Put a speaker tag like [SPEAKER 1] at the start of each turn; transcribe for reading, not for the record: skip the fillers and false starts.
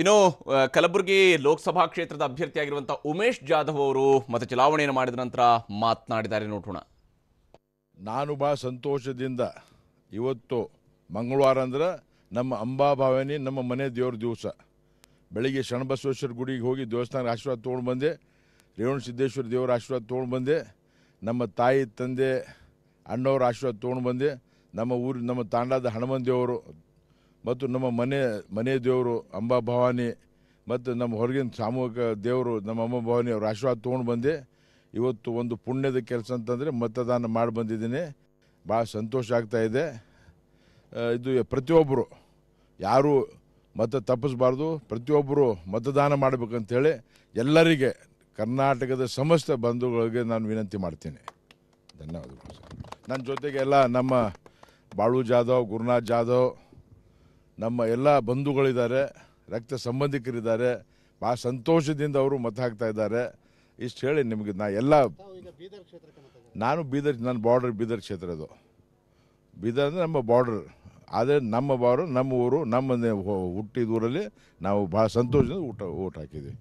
[SPEAKER 1] ಇನ್ನು ಕಲಬುರಗಿ ಲೋಕಸಭಾ ಕ್ಷೇತ್ರದ ಅಭ್ಯರ್ಥಿಯಾಗಿರುವಂತಹ ಉಮೇಶ್ ಜಾಧವ್ ಅವರು ಮತ ಚಲಾವಣೆಯನ್ನು ಮಾಡಿದ ನಂತರ ಮಾತನಾಡಿದ್ದಾರೆ, ನೋಡೋಣ.
[SPEAKER 2] ನಾನು ಭಾಳ ಸಂತೋಷದಿಂದ ಇವತ್ತು ಮಂಗಳವಾರ ಅಂದ್ರೆ ನಮ್ಮ ಅಂಬಾಭವಾನಿ ನಮ್ಮ ಮನೆ ದೇವ್ರ ದಿವಸ ಬೆಳಿಗ್ಗೆ ಶರಣಬಸವೇಶ್ವರ ಗುಡಿಗೆ ಹೋಗಿ ದೇವಸ್ಥಾನಕ್ಕೆ ಆಶೀರ್ವಾದ ತೊಗೊಂಡು ಬಂದೆ. ರೇವಣ ಸಿದ್ದೇಶ್ವರ ದೇವರ ಆಶೀರ್ವಾದ ತೊಗೊಂಡು ಬಂದೆ. ನಮ್ಮ ತಾಯಿ ತಂದೆ ಅಣ್ಣವ್ರ ಆಶೀರ್ವಾದ ತೊಗೊಂಡು ಬಂದೆ. ನಮ್ಮ ತಾಂಡಾದ ಹನುಮನ್ ದೇವರು ಮತ್ತು ನಮ್ಮ ಮನೆ ದೇವರು ಅಂಬಾಭವಾನಿ ಮತ್ತು ನಮ್ಮ ಹೊರಗಿನ ಸಾಮೂಹಿಕ ದೇವರು ನಮ್ಮ ಅಂಬಾಭವಾನಿ ಅವ್ರ ಆಶೀರ್ವಾದ ತೊಗೊಂಡು ಬಂದೆ. ಇವತ್ತು ಒಂದು ಪುಣ್ಯದ ಕೆಲಸ ಅಂತಂದರೆ ಮತದಾನ ಮಾಡಿ ಬಂದಿದ್ದೀನಿ. ಭಾಳ ಸಂತೋಷ ಆಗ್ತಾಯಿದೆ. ಇದು ಪ್ರತಿಯೊಬ್ಬರು ಯಾರೂ ಮತ ತಪ್ಪಿಸಬಾರ್ದು, ಪ್ರತಿಯೊಬ್ಬರು ಮತದಾನ ಮಾಡಬೇಕಂತೇಳಿ ಎಲ್ಲರಿಗೆ ಕರ್ನಾಟಕದ ಸಮಸ್ತ ಬಂಧುಗಳಿಗೆ ನಾನು ವಿನಂತಿ ಮಾಡ್ತೀನಿ. ಧನ್ಯವಾದಗಳು ಸರ್. ನನ್ನ ಜೊತೆಗೆ ಎಲ್ಲ ನಮ್ಮ ಬಾಳು ಜಾಧವ್, ಗುರುನಾಥ್ ಜಾಧವ್, ನಮ್ಮ ಎಲ್ಲ ಬಂಧುಗಳಿದ್ದಾರೆ, ರಕ್ತ ಸಂಬಂಧಿಕರಿದ್ದಾರೆ. ಭಾಳ ಸಂತೋಷದಿಂದ ಅವರು ಮತ ಹಾಕ್ತಾ ಇದ್ದಾರೆ. ಇಷ್ಟು ಹೇಳಿ ನಿಮಗೆ ನಾನು ನನ್ನ ಬಾರ್ಡರ್ ಬೀದರ್ ಕ್ಷೇತ್ರ. ಅದು ಬೀದರ್ ಅಂದರೆ ನಮ್ಮ ಬಾರ್ಡರ್. ಆದರೆ ನಮ್ಮ ಬಾರ್ಡರ್, ನಮ್ಮ ಊರು, ನಮ್ಮ ಹುಟ್ಟಿದ ಊರಲ್ಲಿ ನಾವು ಭಾಳ ಸಂತೋಷದಿಂದ ಓಟ್ ಹಾಕಿದ್ದೀವಿ.